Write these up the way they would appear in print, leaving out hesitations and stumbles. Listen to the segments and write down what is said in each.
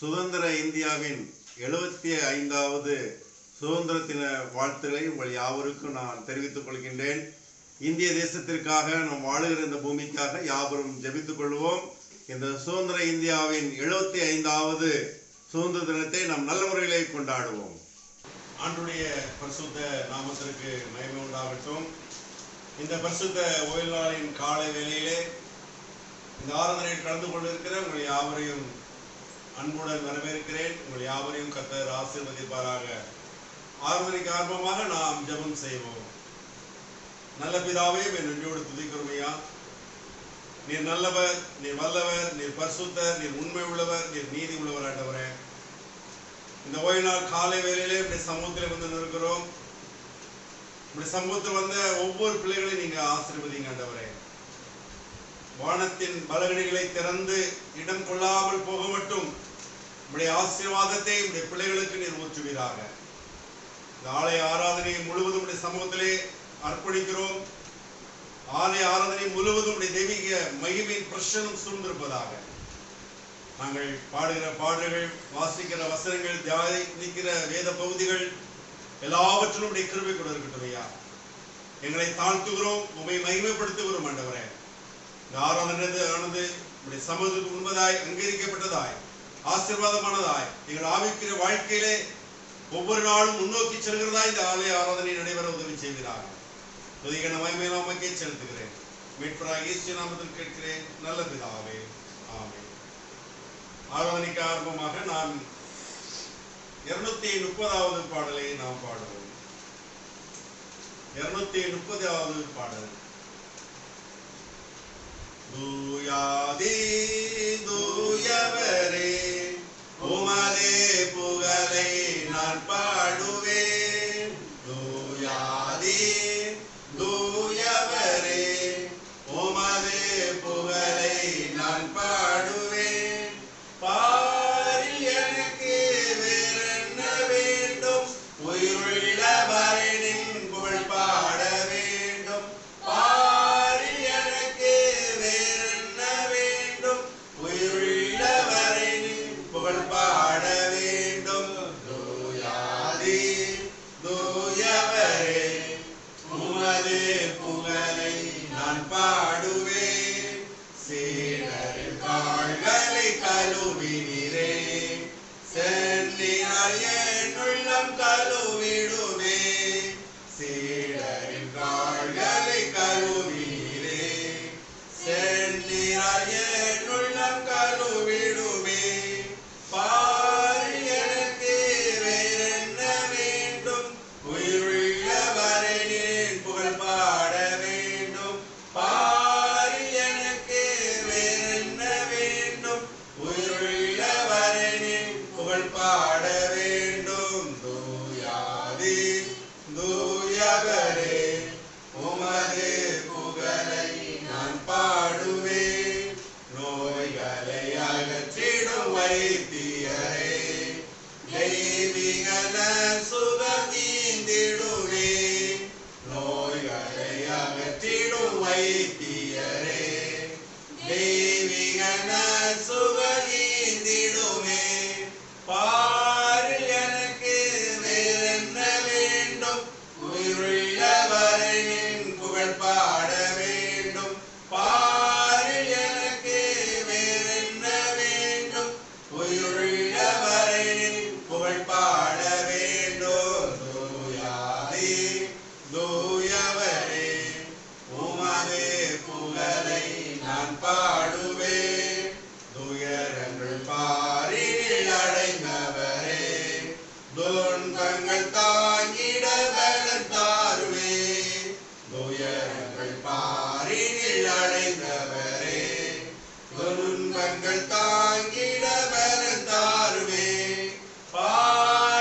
சுதந்திர இந்தியாவின் 75வது சுதந்திர தின வாழ்த்துக்களை உங்கள் யாவருக்கும் நான் தெரிவித்துக் கொள்கின்றேன். இந்திய தேசத்திற்காக நாம் வாழுகிற இந்த பூமிக்காக யாவரும் ஜெபித்துக் கொள்வோம். இந்த சுதந்திர இந்தியாவின் 75வது சுதந்திர தினத்தை நாம் நல்ல முறையிலே கொண்டாடுவோம். ஆண்டுடைய பரிசுத்த நாமத்திற்கு மகிமை உண்டாகட்டும். இந்த பரிசுத்த ஓய்வு நாளின் காலை வேளையிலே இந்த ஆராதனையில் கலந்து கொண்டிருக்கிற உங்கள் யாவரையும் அன்புடன் வரவேற்கிறேன். உங்கள் யாவரையும் கர்த்தர் ஆசீர்வதிப்பாராக. ஆராதனைக்கு ஆர்வமாக நாம் ஜெபம் செய்வோம். நல்ல பிதாவே, நன்றியோடு துதிக்கிறோம் ஐயா. நீர் நல்லவர், நீர் வல்லவர், நீர் பரிசுத்தர், நீர் உண்மை உள்ளவர், நீர் நீதி உள்ளவர் ஆண்டவரே. இந்த ஓய்வு நாள் காலை வேளையிலே இப்படி சமூகத்திலே வந்து நிற்கிறோம். இப்படி சமூகத்தில் வந்த ஒவ்வொரு பிள்ளைகளையும் நீங்க ஆசீர்வதிங்க ஆண்டவரே. வானத்தின் பலகணிகளை திறந்து இடம் கொள்ளாமல் போக மட்டும் உடைய ஆசீர்வாதத்தை உடைய பிள்ளைகளுக்கு நீர் ஊற்றுவீராக. இந்த ஆலய ஆராதனை முழுவதும் உடைய சமூகத்திலே அர்ப்பணிக்கிறோம். ஆலய ஆராதனை முழுவதும் உடைய தெய்வீக மகிமையின் பிரசன்னம் சூழ்ந்திருப்பதாக. நாங்கள் பாடுகிற பாடல்கள், வாசிக்கிற வசனங்கள், தியானிக்கிற வேத பகுதிகள் எல்லாவற்றிலும் உடைய கிருபை கூட இருக்கட்டும் ஐயா. எங்களை தாழ்த்துகிறோம், உண்மை மகிமைப்படுத்துகிறோம் ஆண்டவரே. இந்த ஆராதனை உடைய சமூகத்துக்கு உண்மைதாய் அங்கீகரிக்கப்பட்டதாய் ஆசீர்வாதமானதாய் எங்கள் ஆவிக்கிற வாழ்க்கையிலே ஒவ்வொரு நாளும் முன்னோக்கி செல்கிறதா இந்த ஆலய ஆராதனை நடைபெற உதவி செய்கிறார். துதிகன மகிமையெல்லாம் உமக்கே செலுத்துகிறேன். மீட்பராகிய இயேசு நாமத்தில் கேட்கிறேன் நல்ல பிதாவே, ஆமென். ஆராதனைக்கு ஆரம்பமாக நாம் 230வது பாடலை நாம் பாடுவோம். 230வது பாடல். தூயாதி தூயவரே, உமதே புகழை நான் பாடுவேன். தூயாதி தூயவரே, உமதே புகழை நான் பாடுவேன். பாரில் எனக்கு வேறென்ன வேண்டும், உயிருள்ளவரை நின் புகழ் பாட வேண்டும். பாரில் எனக்கு வேறென்ன வேண்டும், உயிருள்ளவரை நின் புகழ் பாட வேண்டும். தூயாதி தூயவரே, உமது புகழை நான் பாடுவேன். சீடரின் கால்களை கழுவினீரே, சென்னினால் என் உள்ளம் கழுவிடுமே. சீடரின் கால்களை கழுவினீரே, சென்னினால் என் உள்ளம் கழுவிடுமே. பாரில் எனக்கு வேறென்ன வேண்டும், உயிருள்ளவரை நின் புகழ் பாட வேண்டும். பாரில் எனக்கு வேறென்ன வேண்டும், உயிருள்ளவரை நின் புகழ் பாட வேண்டும். தூயாதி தூயவரே, உமது புகழை நான் பாடுவேன். நோய்களை அகற்றிடும் வைத்தியரே, தெய்வீக சுகம் நீந்திடுவே. நோய்களை அகற்றிடும் வைத்தியரே, தெய்வீக சுகம் நீந்திடுமே. பாரில் எனக்கு வேறென்ன வேண்டும், உயிருள்ளவரை நின் புகழ் பாட வேண்டும். பாரில் எனக்கு வேறென்ன வேண்டும், உயிருள்ளவரை நின் புகழ் பாட வேண்டும். தூயாதி தூயவரே, உமது புகழை நான் பாடுவேன். துயரங்கள் பாரில் அடைந்தவரே, துன்பங்கள் தாங்கிட பலன் தாருவே. துயரங்கள் பாரில் அடைந்தவரே, துன்பங்கள் தாங்கிட பலன் தாருவே. பாரில்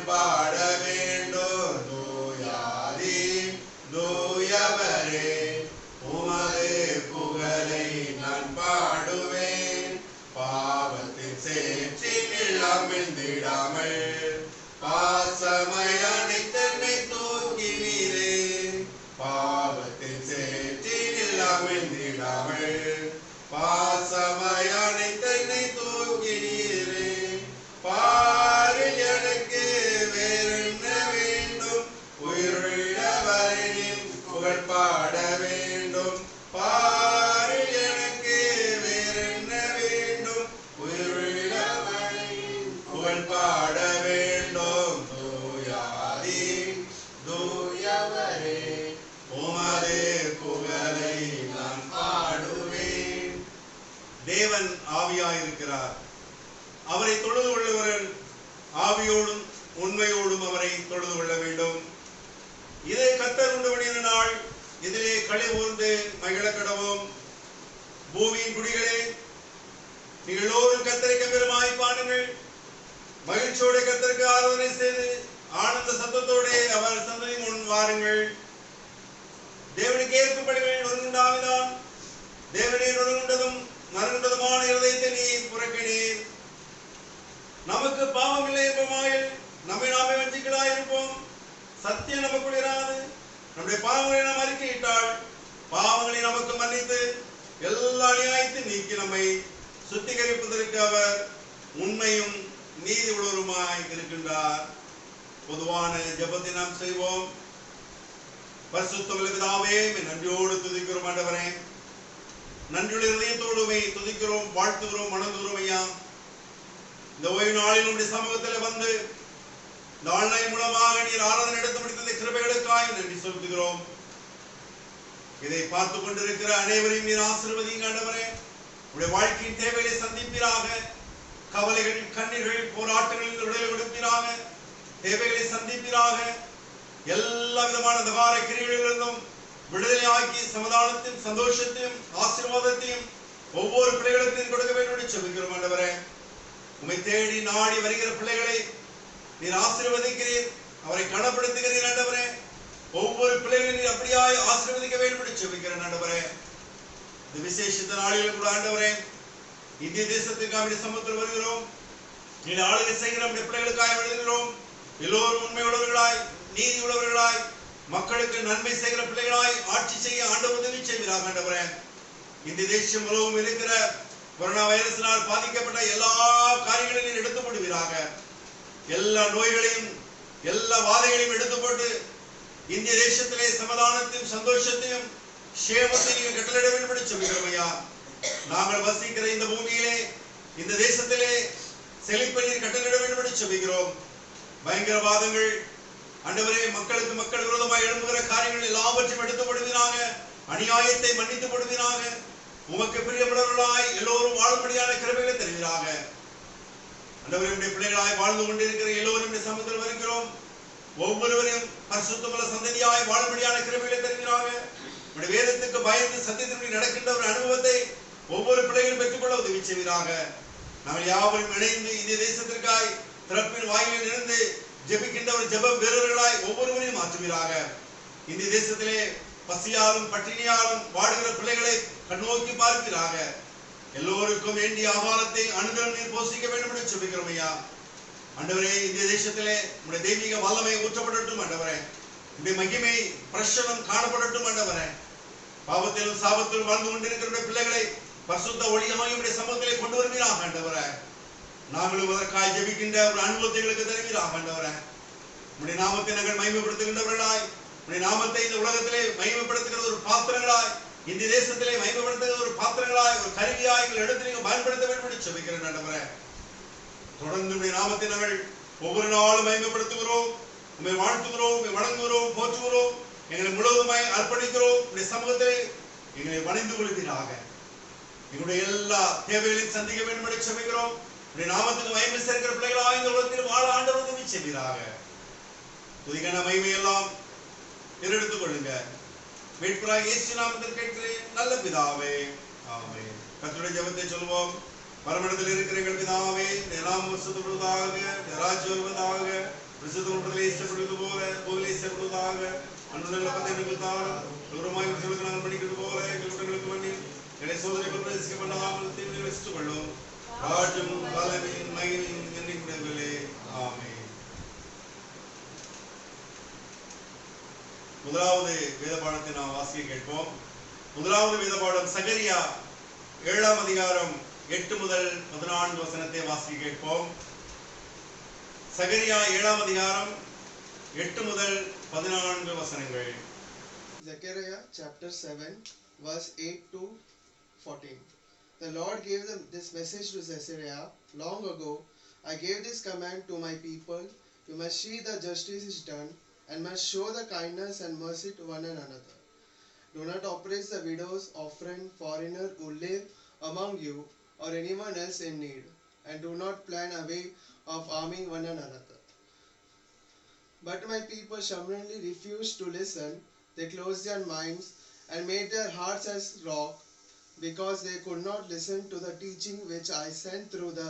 புகழ் பாட வேண்டும். தூயாதி தூயவரே உமது புகழை நான் பாடுவேன். பாவத்தின் சேற்றினில் அமிழ்ந்திடாமல் பாசமாய் அணைத்தன்னை தூக்கினீரே. பாவத்தின் சேற்றினில் அமிழ்ந்திடாமல் பாசமாய் அணைத்தன்னை தூக்கினீரே. பாரில் எனக்கு வேறென்ன வேண்டும்? உயிருள்ளவரின் புகழ் பாட வேண்டும். பாரில் எனக்கு வேறென்ன வேண்டும்? உயிருள்ளவரின் புகழ் பாட வேண்டும். தூயாதி தூயவரே உமது புகழை நான் பாடுவேன். தேவன் ஆவியாயிருக்கிறார். அவரை தொழுது கொள்ளுவர்கள் ஆவியோடும் உண்மையோடும் அவரை தொழுது கொள்ள வேண்டும். இதை கர்த்தர் உண்டு பண்ணின நாள், இதிலே களி ஊர்ந்து மகிழ கடவோம். பூமியின் குடிகளே, நீங்கள் எல்லோரும் கர்த்தரை கம்பீரமாய் பாடுங்கள். மகிழ்ச்சியோட கர்த்தருக்கு ஆராதனை செய்து ஆனந்த சத்தத்தோட அவர் சந்ததி முன் வாருங்கள். தேவனுக்கு ஏற்கப்படுகள் நொறுங்குண்டாவிதான். தேவனே, நொறுங்குண்டதும் நறுங்குண்டதுமான இருதயத்தை நீ புறக்கினீர். நமக்கு பாவம் இல்லை என்பமாயில் நம்மை நாமே வஞ்சிக்கலாயிருப்போம். சத்தியம் நமக்குள் இராது. நம்முடைய பாவங்களை நாம் அறிக்கையிட்டால் பாவங்களை நமக்கு மன்னித்து எல்லா அநியாயத்தை நீக்கி நம்மை சுத்திகரிப்பதற்கு அவர் உண்மையும் நீதி உள்ளவருமாய் இருக்கின்றார். பொதுவான ஜெபத்தை நாம் செய்வோம். பரிசுத்தமுள்ள பிதாவே, நன்றியோடு துதிக்கிறோம் ஆண்டவரே. நன்றியுள்ள இதயத்தோடு துதிக்கிறோம், வாழ்த்துகிறோம், வணங்குகிறோம் ஐயா. இந்த ஓய்வு நாளில் உடைய சமூகத்தில் வந்து இந்த ஆன்லைன் மூலமாக நீர் ஆராதனை எடுத்து முடித்த கிருபைகளுக்காய் நன்றி செலுத்துகிறோம். இதை பார்த்து கொண்டிருக்கிற அனைவரையும் நீர் ஆசீர்வதிங்க ஆண்டவரே. உடைய வாழ்க்கையின் தேவைகளை சந்திப்பீராக. கவலைகள், கண்ணீர்கள், போராட்டங்களில் உடலை கொடுப்பீராக. தேவைகளை சந்திப்பீராக. எல்லா விதமான தகார கிரிகளிலிருந்தும் விடுதலை ஆக்கி சமாதானத்தையும் சந்தோஷத்தையும் ஆசீர்வாதத்தையும் ஒவ்வொரு பிள்ளைகளுக்கும் கொடுக்க வேண்டும் என்று செபிக்கிறோம் ஆண்டவரே. உம்மை தேடி நாடி வருகிற பிள்ளைகளை நீர் ஆசீர்வதிக்கிறீர், அவரை கனப்படுத்துகிறீர் ஆண்டவரே. ஒவ்வொரு பிள்ளைகளையும் நீர் அப்படியாய் ஆசீர்வதிக்க வேண்டும் என்று செபிக்கிறேன் ஆண்டவரே. இந்த விசேஷித்த நாளில் கூட ஆண்டவரே, இந்திய தேசத்துக்கு அப்படி சமூகத்தில் வருகிறோம். நீர் ஆளுகை செய்கிற நம்முடைய பிள்ளைகளுக்காக வருகிறோம். எல்லோரும் உண்மை உள்ளவர்களாய், நீதி உள்ளவர்களாய், மக்களுக்கு நன்மை செய்கிற பிள்ளைகளாய் ஆட்சி செய்ய ஆண்டவர் உதவி செய்கிறார் ஆண்டவரே. இந்த தேசம் முழுவதும் இருக்கிற கொரோனா வைரஸினால் பாதிக்கப்பட்ட எல்லா காரியங்களையும் எடுத்து போடுவீராக. எல்லா நோய்களையும் எல்லா வாதைகளையும் எடுத்து போட்டு இந்திய தேசத்திலே சமாதானத்தையும் சந்தோஷத்தையும் சேமத்தையும் கட்டளையிட வேண்டும் என்று சொல்கிறோம் ஐயா. நாங்கள் வசிக்கிற இந்த பூமியிலே, இந்த தேசத்திலே செழிப்பை நீர் கட்டளையிட வேண்டும் என்று சொல்கிறோம். பயங்கரவாதங்கள் ஆண்டவரே, மக்களுக்கு மக்கள் விரோதமாக எழும்புகிற காரியங்கள் எல்லாவற்றையும் எடுத்து போடுவீராக. அநியாயத்தை மன்னித்து போடுவீராக. உமக்கு பிரியமுள்ளவர்களாய் எல்லோரும் வாழும்படியான கிருபைகளை தருவீராக. ஆண்டவரே, பிள்ளைகளாய் வாழ்ந்து கொண்டிருக்கிற எல்லோரும் சமூகத்தில் வருகிறோம். ஒவ்வொருவரையும் பரிசுத்தமுள்ள சந்ததியாய் வாழும்படியான கிருபைகளை தருவீராக. வேதத்துக்கு பயந்து சத்தியத்தின்படி நடக்கின்ற ஒரு அனுபவத்தை ஒவ்வொரு பிள்ளைகளும் பெற்றுக்கொள்ள உதவி செய்வீராக. நாங்கள் யாவரும் இணைந்து இந்த தேசத்திற்காய் திறப்பின் வாயிலில் இருந்து ஜெபிக்கின்ற ஒரு ஜெப வீரர்களாய் ஒவ்வொருவரையும் மாற்றுவீராக. இந்த தேசத்திலே பசியாலும் பட்டினியாலும் வாடுகிற பிள்ளைகளை கண்ணோக்கி பார்க்கிறாக. எல்லோருக்கும் வேண்டிய ஆகாரத்தை அனுதினம் நீர் போஷிக்க வேண்டும் என்று சொல்கிறோம் ஐயா. ஆண்டவரே, இந்த தேசத்திலே உடைய தெய்வீக வல்லமை ஊற்றப்படட்டும் ஆண்டவரே. உடைய மகிமை பிரசனம் காணப்படட்டும் ஆண்டவரே. பாவத்திலும் சாபத்திலும் வாழ்ந்து கொண்டிருக்கிற பிள்ளைகளை பரிசுத்த ஒளியாய் உடைய சமூகத்திலே கொண்டு வருவீராக ஆண்டவரே. நாங்களும் அதற்காய் ஜெபிக்கின்ற ஒரு அனுபவத்தை தருவீராக ஆண்டவரே. உடைய நாமத்தை நாங்கள் மகிமைப்படுத்துகின்றவர்களாய், உடைய நாமத்தை இந்த உலகத்திலே மகிமைப்படுத்துகிற ஒரு பாத்திரங்களாய், இந்த தேசத்திலே மகிமைப்படுத்துகிற ஒரு பாத்திரங்களாய், ஒரு கருவியாய் எங்கள் இடத்தில் நீங்கள் பயன்படுத்த வேண்டும் என்று ஜெபிக்கிறேன் ஆண்டவரே. தொடர்ந்து உடைய நாமத்தை நாங்கள் ஒவ்வொரு நாளும் மகிமைப்படுத்துகிறோம், உண்மை வாழ்த்துகிறோம், உண்மை வணங்குகிறோம், போற்றுகிறோம், எங்களை முழுவதுமாய் அர்ப்பணிக்கிறோம். உடைய சமூகத்தை எங்களை வணைந்து கொள்வீராக. எங்களுடைய எல்லா தேவைகளையும் சந்திக்க வேண்டும் என்று ஜெபிக்கிறோம். உடைய நாமத்துக்கு மகிமை சேர்க்கிற பிள்ளைகளாக இந்த உலகத்தில் வாழ ஆண்டவர் உதவி செய்வீராக. துதிக்கான மகிமை எல்லாம் எடுத்துக் கொள்ளுங்க. மீட்பராகிய இயேசு நாமத்தில் கேட்கிறேன் நல்ல பிதாவே, ஆமென். கர்த்தருடைய ஜெபத்தை சொல்வோம். பரமண்டலத்தில் இருக்கிற எங்கள் பிதாவே, உம்முடைய நாமம் பரிசுத்தப்படுவதாக, உம்முடைய ராஜ்யம் வருவதாக, செய்வீராக. அன்புள்ள பத்தை நிமித்தாலும் தூரமாய் சொல்லுக்கு நாங்கள் படிக்கிறது போல எங்கள் குற்றங்களுக்கு மன்னி என்னை சோதனைக்குள் பிரவேசிக்க பண்ணாமல் தீர்வில் வசித்துக் கொள்ளும். ராஜ்யமும் வல்லமையும் மகிமையும் என்னைக்குரியவர்களே. ஆமென். முதலாவது வேத பாடத்தை நாம் வாசிக்க கேட்போம். முதலாவது வேத பாடம் சகரியா 7ஆம் அதிகாரம் 8 முதல் 14 வசனத்தை வாசிக்க கேட்போம். சகரியா 7ஆம் அதிகாரம் 8 முதல் 14 வசனங்கள். Zechariah chapter 7 verse 8 to 14. The Lord gave them this message to Zechariah long ago. I gave this command to my people. You must see that justice is done and must show the kindness and mercy to one another. Do not oppress the widows, orphan, foreigner who live among you, or anyone else in need, and do not plan a way of harming one another. But my people stubbornly refused to listen. They closed their minds and made their hearts as rock, because they could not listen to the teaching which I sent through the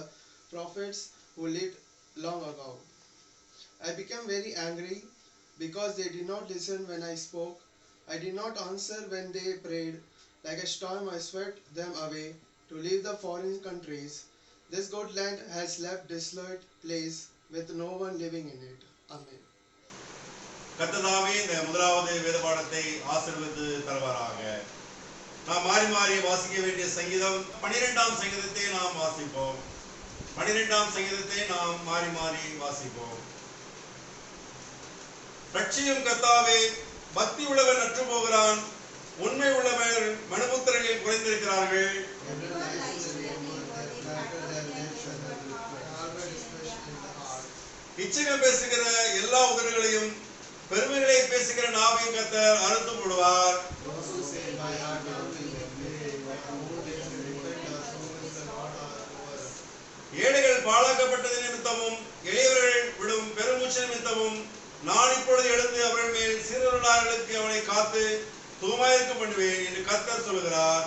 prophets who lived long ago. I became very angry because they did not listen when I spoke. I did not answer when they prayed. Like a storm I swept them away to leave the foreign countries. This good land has left desolate place with no one living in it. Amen. கர்த்ததாவே இந்த முதலாவது வேத பாடத்தை ஆசீர்வதித்து தருவாராக. நாம் மாறி மாறி வாசிக்க வேண்டிய சங்கீதம் 12ஆம் சங்கீதத்தை நாம் வாசிப்போம். 12ஆம் சங்கீதத்தை நாம் மாறி மாறி வாசிப்போம். ரட்சியும் கர்த்தாவே, பக்தி உள்ளவன் அற்று போகிறான், உண்மை உள்ளவர் மனுபுத்திரரில் குறைந்திருக்கிறார்கள். இச்சகம் பேசுகிற எல்லா உதடுகளையும் பெருமைகளை பேசுகிற நாவையும் கர்த்தர் அறுத்து போடுவார். ஏழைகள் பாழாக்கப்பட்டது நிமித்தமும் எளியவர்கள் விடும் பெருமூச்சு நிமித்தமும் நான் இப்பொழுது எழுந்து அவர்கள் மேல் சிறுவர்களார்களுக்கு அவனை காத்து தூமாயிருக்க பண்ணுவேன் என்று கர்த்தர் சொல்கிறார்.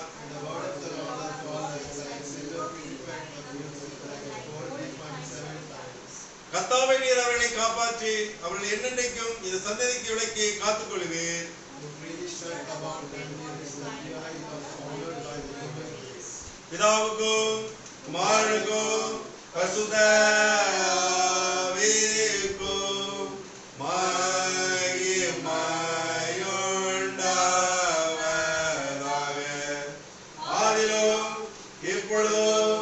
கர்த்தாவே, நீர் அவர்களை காப்பாற்றி அவர்கள் என்னென்றைக்கும் இந்த சந்ததிக்கு விலக்கி காத்துக் கொள்வீர். பிதாவுக்கும் குமாரனுக்கும் பரிசுத்த ஆவிக்கும் மகிமையுண்டாவதாக. ஆதிலும் இப்பொழுதும்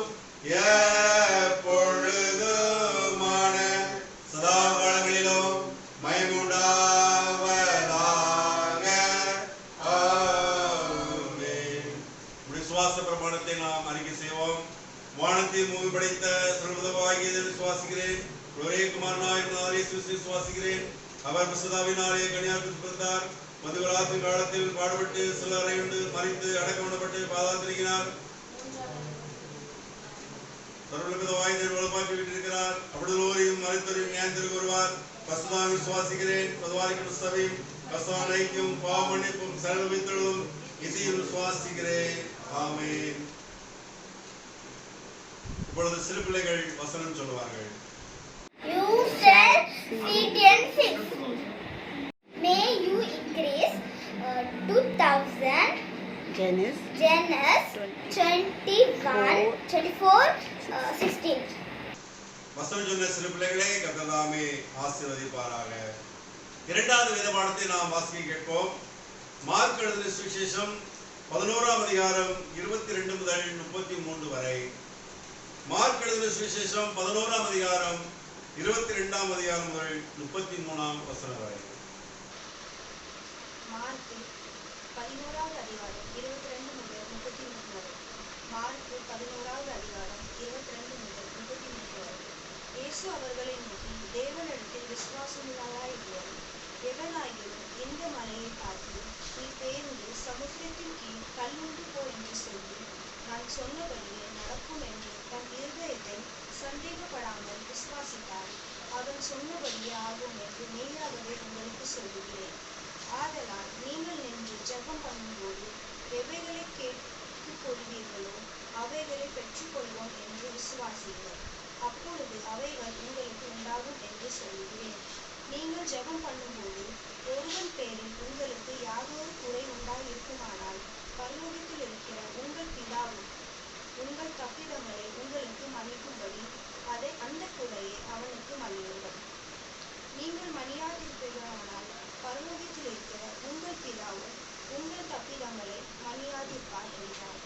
எப்பொழுதுமான சதா காலங்களிலும் மகிமையுண்டாவதாக. ஆமென். விசுவாச பிரமாணத்தை நாம் அறிக்கை செய்வோம். வானத்தை பூமி படைத்த சர்வதமாகிய விசுவாசிக்கிறேன். ஒரே குமாரனாய் விசுவாசிக்கிறேன். அவர் பசுதாவினாலே கன்னியாகுமரியில் பிறந்தார். மதுவராத்தின் காலத்தில் பாடுபட்டு சிலரை உண்டு மறித்து அடக்கம் பண்ணப்பட்டு பாதாளத்தினார். வளமாக்கி விட்டிருக்கிறார். அப்படியோரையும் மறைத்தோரையும் நியாயத்திற்கு வருவார். பசுதாவை விசுவாசிக்கிறேன். பதுவாரிக்கும் சபையும் பசுவான் ஐக்கியம் பாவ மன்னிப்பும் சர்வவித்தலும் இதையும் விசுவாசிக்கிறேன். ஆமென். இப்பொழுது சிறு பிள்ளைகள் வசனம் சொல்லுவார்கள். You shall feed and fix. May you increase 2000 Genesis 24:16. வசனம் சொன்ன சிறு பிள்ளைகளே கர்த்தர் ஆசீர்வதிப்பாராக. இரண்டாவது வேத பாடத்தை நாம் வாசிக்க கேட்போம். மார்க் எழுதின சுவிசேஷம் 11ஆம் அதிகாரம் 22 முதல் 33 வரை. மார்க் எழுதின சுவிசேஷம் 11ஆம் அதிகாரம் 22ஆம் அதிகாரம் முதல் 33ஆம் வசனம் வரை. மார்க் 11ஆவது அதிகாரம் 22 முதல் 33 வரை. மார்க் 11ஆவது அதிகாரம் 22 முதல் 33 வரை. இயேசு அவர்களை நோக்கி, தேவனிடத்தில் விசுவாசமுள்ளவராயிருக்கிறோம். எவனாகிலும் இந்த மலையை பார்த்து, நீ பெயர்ந்து சமுத்திரத்தின் கீழ் கல்லுண்டு போ என்று சொல்லி, நான் சொன்னபடியே நடக்கும் என்று தன் இருதயத்தை சந்தேகப்படாமல் விசுவாசித்தார். அவன் சொன்னபடியே ஆகும் என்று மெய்யாகவே உங்களுக்கு சொல்லுகிறேன். ஆதலால் நீங்கள் நின்று ஜெபம் பண்ணும்போது எவைகளை கேட்டுக் கொள்வீர்களோ அவைகளை பெற்றுக்கொள்வோம் என்று விசுவாசியுங்கள். அப்பொழுது அவைகள் உங்களுக்கு உண்டாகும் என்று சொல்லுகிறேன். நீங்கள் ஜெபம் பண்ணும்போது ஒருவன் பேரில் உங்களுக்கு யாதொரு குறை உண்டாயிருக்குமானால் பரலோகத்தில் இருக்கிற உங்கள் பிதாவும் உங்கள் தப்பிதங்களை உங்களுக்கு மன்னிக்கும்படி அந்த குறையை அவனுக்கு மன்னியுங்கள். நீங்கள் மன்னியாதிருப்பீர்களானால் பரலோகத்தில் இருக்கிற உங்கள் பிதாவும் உங்கள் தப்பிதங்களை மன்னியாதிருப்பார் என்றார்.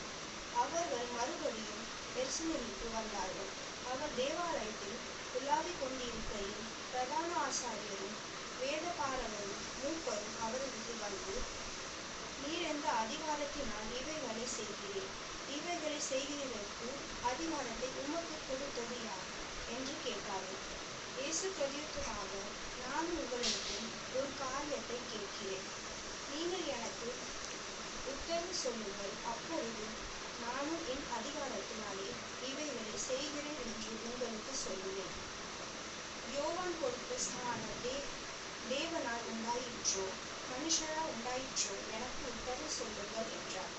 அவர்கள் மறுபடியும் எருசலேமுக்கு வந்தார்கள். அவர் தேவாலயத்தில் உலாவிக் கொண்டிருக்கையில் பிரதான ஆசாரியரும் வேதபாரகரும் மூப்பரும் அவரிடத்தில் வந்து, நீர் எந்த அதிகாரத்தினால் இவைகளை செய்கிறீர்? இவைகளை செய்கிறதற்கு அதிகாரத்தை உமக்கு கொடுத்தது யார் என்று கேட்டார்கள். இயேசு பிரதியுத்தரமாக, நான் உங்களுக்கு ஒரு காரியத்தை கேட்கிறேன், நீங்கள் எனக்கு உத்தரவு சொல்லுங்கள், அப்பொழுது நானும் என் அதிகாரத்தினாலே இவைகளை செய்கிறேன் என்று உங்களுக்கு சொல்லுவேன். யோவான் கொடுத்த ஸ்நானம் தேவனால் உண்டாயிற்றோ மனுஷரால் உண்டாயிற்றோ எனக்கு உத்தரவு சொல்லுங்கள் என்றார்.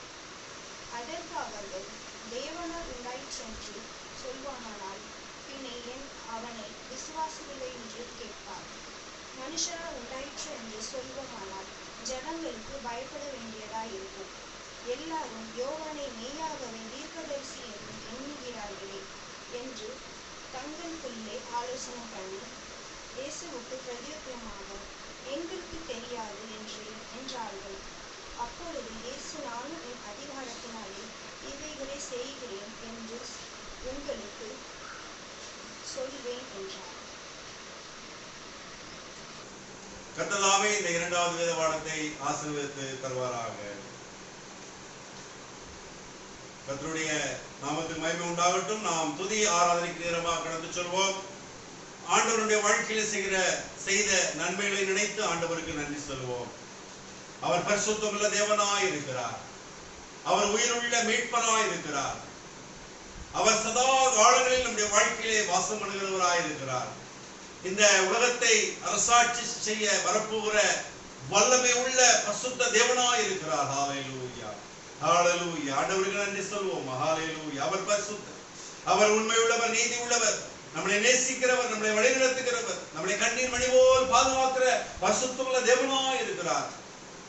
அதற்கு அவர்கள், தேவனால் உண்டாயிற்றென்று சொல்வானால் பின்னே ஏன் அவனை விசுவாசமில்லை என்று கேட்பார். மனுஷரால் உண்டாயிற்று என்று சொல்வோமானால் ஜனங்களுக்கு பயப்பட வேண்டியதாயிருக்கும். எல்லாரும் யோவானை மெய்யாகவே தீர்க்கதரிசி என்று எண்ணுகிறார்களே என்று தங்களுக்குள்ளே ஆலோசனை பண்ணி இயேசுவுக்கு பிரதியுத்தரமாக, எங்களுக்கு தெரியாது என்றார்கள். அப்பொழுது இயேசு, நானும் என் அதிகாரத்தினாலே இவைகளை செய்கிறேன் என்று உங்களுக்கு சொல்வேன் என்றார். கர்த்ததாவே இந்த இரண்டாவது வேத பாடத்தை ஆசீர்வதித்து தருவாராக. கர்த்தருடைய நாமத்துக்கு மகிமை உண்டாகட்டும். நாம் துதி ஆராதனைக்கு நேரமாக கடந்து சொல்வோம். ஆண்டவருடைய வாழ்க்கையில செய்த நன்மைகளை நினைத்து ஆண்டவருக்கு நன்றி சொல்வோம். அவர் பரிசுத்தமுள்ள தேவனாய் இருக்கிறார். அவர் உயிருள்ள மீட்பனாய் இருக்கிறார். அவர் சதா காலங்களில் நம்முடைய வாழ்க்கையிலே வாசம் பண்ணுகிறவராய் இருக்கிறார். இந்த உலகத்தை அரசாட்சி செய்ய வரப்போகிற வல்லமை உள்ள பரிசுத்த தேவனாய் இருக்கிறார். ஹல்லேலூயா, ஹல்லேலூயா. ஆண்டவருக்கு நன்றி சொல்வோம். ஹல்லேலூயா. அவர் பரிசுத்தர், அவர் உண்மை உள்ளவர், நீதி உள்ளவர், நம்மளை நேசிக்கிறவர், நம்மளை வழிநடத்துகிறவர், நம்மளை கண்ணீர் மணி போல் பாதுகாக்கிற பரிசுத்தமுள்ள தேவனாய் இருக்கிறார்.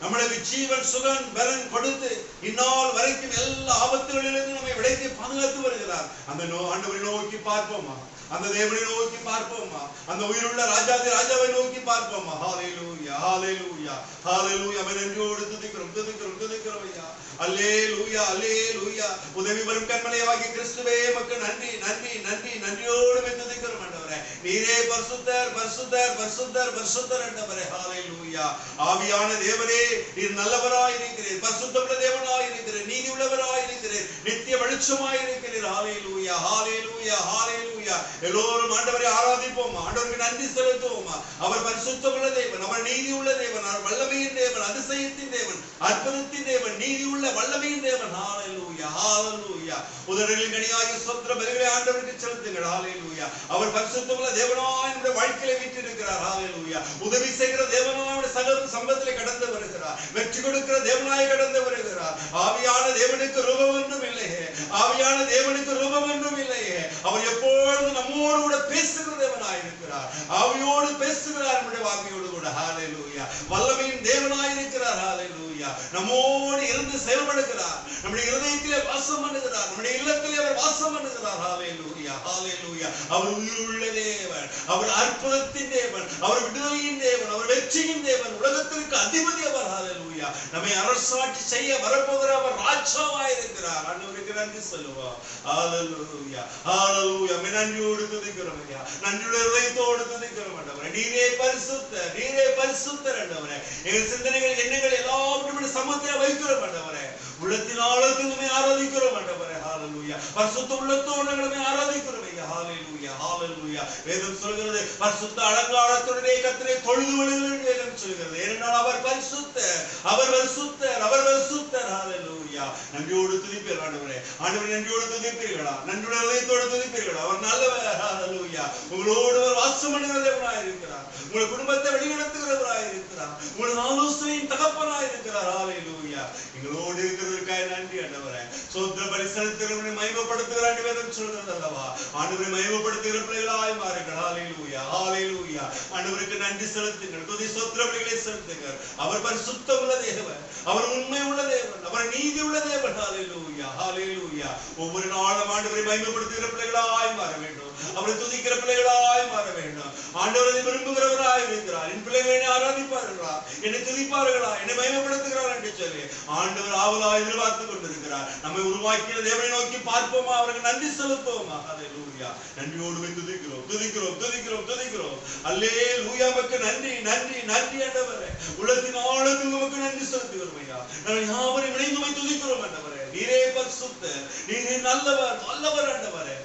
நம்மளுக்கு ஜீவன் சுகன் பலன் கொடுத்து இந்நாள் வரைக்கும் எல்லா ஆபத்துகளிலிருந்து நம்மை விடைத்து பாதுகாத்து வருகிறார். அந்த ஆண்டவரை நோக்கி பார்ப்போமா? அந்த தேவனை நோக்கி பார்ப்போமா? அந்த உயிருள்ள ராஜாவை நோக்கி பார்ப்போமா? ஹல்லேலூயா, ஹல்லேலூயா, ஹல்லேலூயா. அவரை நன்றியோடு துதிக்கிறோம் ஐயா. அல்லேலூயா, அல்லேலூயா. உதவி வரும் கண்மலையாகிய கிறிஸ்துவே மக்கு நன்றி, நன்றி, நன்றி, நன்றியோடு துதிக்கிறோம் ஆண்டவரே. நீரே பரிசுத்தர், பரிசுத்தர், பரிசுத்தர், பரிசுத்தர் ஆண்டவரே. ஹல்லேலூயா. ஆவியான தேவனே, நீர் நல்லவராய் இருக்கிறீர், பரிசுத்தமுள்ள தேவனாய் இருக்கிறீர், நீதி உள்ளவராய் இருக்கிறீர், நித்திய வெளிச்சமாய் இருக்கிறீர். ஹல்லேலூயா, ஹல்லேலூயா, ஹல்லேலூயா. எல்லோரும் ஆண்டவரை ஆராதிப்போமா? ஆண்டவருக்கு நன்றி செலுத்துவோமா? அவர் பரிசுத்தமுள்ள தேவன், அவர் நீதி உள்ள தேவன், அவர் வல்லமையின் தேவன், அதிசயத்தின் தேவன், அற்புதத்தின் தேவன், நீதி உள்ள வல்லமையின் தேவன். ஹல்லேலூயா, ஹல்லேலூயா. உதடுகளின் கனியாகிய ஸ்தோத்திர பலிகளை ஆண்டவருக்கு செலுத்துங்கள். ஹல்லேலூயா. அவர் பரிசுத்தமுள்ள தேவனாய் நம்முடைய வாழ்க்கையில வீற்றிருக்கிறார். ஹல்லேலூயா. உதவி செய்கிற தேவனாய் நம்முடைய சகல சம்பத்திலே கடந்து வருகிறார். வெற்றி கொடுக்கிற தேவனாய் கடந்து வருகிறார். ஆவியான தேவனுக்கு ரூபம் ஒன்றும் இல்லையே, ஆவியான தேவனுக்கு ரூபம் ஒன்றும் இல்லையே. அவர் எப்பொழுதும் நம்மோடு கூட பேசுகிற தேவனாய் இருக்கிறார். ஆவியோடு பேசுகிறார், நம்முடைய ஆவியோடு கூட. ஹல்லேலூயா. வல்லமையின் தேவனாய் இருக்கிறார். ஹல்லேலூயா. நம்மோடு இருந்து செயல்படுகிறார். நம்முடைய இருதயத்திலே வாசம் பண்ணுகிறார். நம்முடைய இல்லத்திலே அவர் வாசம் பண்ணுகிறார். ஹல்லேலூயா, ஹல்லேலூயா. அவர் உயிருள்ள தேவன், அவர் அற்புதத்தின் தேவன், அவர் விடுதலையின் தேவன், அவர் வெற்றியின் தேவன், உலகத்திற்கு அதிபதி அவர். ஹல்லேலூயா. நம்மை அரசாட்சி செய்ய வரப்போகிற அவர் ராஜாவாய் இருக்கிறார். ஆண்டவருக்கு நன்றி சொல்லுவோம். ஹல்லேலூயா, ஹல்லேலூயா. நன்றியோடு துதிக்கிறோம் ஐயா. நன்றியுடைய இதயத்தோடு துதிக்கிறோம் ஆண்டவரே. நீரே பரிசுத்தர், நீரே பரிசுத்தர் ஆண்டவரே. எங்கள் சிந்தனைகள் எண்ணங்கள் எல்லாவற்றையும் சமூகத்தில் வைக்கிறோம் ஆண்டவரே. உள்ளத்தின் ஆழத்தில் ஆராதிக்கிறோம் ஆண்டவரே. ஹல்லேலூயா. பரிசுத்த உள்ளத்தோடு நம்மை ஆராதிக்கிறோம் ஐயா. ஹல்லேலூயா, ஹல்லேலூயா. வேதம் சொல்கிறது, பரிசுத்த அலங்காரத்துடனே கர்த்தரை தொழுது கொள்ளுங்கள் வேதம் சொல்கிறது. ஏனென்றால் அவர் பரிசுத்தர், அவர் பரிசுத்தர், அவர் பரிசுத்தர். ஹல்லேலூயா. நன்றியோடு துதிப்பீர்கள் ஆண்டவரே. ஆண்டவரே, நன்றியோடு துதிப்பீர்களா? நன்றியுடைய இதயத்தோடு துதிப்பீர்களா? அவர் நல்லவர். ஹல்லேலூயா. உங்களோடு அவர் வாசம் பண்ணுகிற தேவனாய் இருக்கிறார். உங்கள் குடும்பத்தை வழிநடத்துகிறவராய் இருக்கிறார். உங்கள் ஆலோசனையின் தகப்பனாய் இருக்கிறார். ஹல்லேலூயா. எங்களோடு இருக்கிறதற்காக நன்றி ஆண்டவரே. சோத்திர பலி செலுத்துகிறவனை மகிமைப்படுத்துகிறான் வேதம் சொல்கிறது அல்லவா. ஆண்டவரை மகிமைப்படுத்துகிற பிள்ளைகளாய் மாறுங்கள். ஹல்லேலூயா, ஹல்லேலூயா. ஆண்டவருக்கு நன்றி செலுத்துங்கள், துதி சோத்திர பலிகளை செலுத்துங்கள். அவர் பரிசுத்தம் உள்ள தேவன், அவர் உண்மை உள்ள தேவன், அவர் நீதி உள்ள தேவன். ஹல்லேலூயா, ஹல்லேலூயா. ஒவ்வொரு நாளும் ஆண்டவரை மகிமைப்படுத்துகிற பிள்ளைகளாய் மாற வேண்டும், அவரை துதிக்கிற பிள்ளைகளாய் மாற வேண்டும். ஆண்டவரை விரும்புகிறவராய் இருக்கிறார். என் பிள்ளைகளை என்னை ஆராதிப்பார்களா, என்னை துதிப்பார்களா, என்னை மகிமைப்படுத்துகிறார் என்று சொல்லி ஆண்டவர் ஆவலாய் எதிர்பார்த்துக் கொண்டிருக்கிறார். நம்மை உருவாக்கிய தேவனை நோக்கி பார்ப்போமா, அவருக்கு நன்றி செலுத்துவோமா. ஹல்லேலூயா. நன்றியோடு துதிக்கிறோம், துதிக்கிறோம், துதிக்கிறோம், துதிக்கிறோம். அல்லேலூயா. உமக்கு நன்றி, நன்றி, நன்றி ஆண்டவரே. உள்ளத்தின் ஆழத்தில் உமக்கு நன்றி செலுத்துகிறோம் ஐயா. நாங்கள் யாவரையும் இணைந்து துதிக்கிறோம் ஆண்டவரே. நீரே பரிசுத்தர், நீரே நல்லவர், நல்லவர் ஆண்டவரே.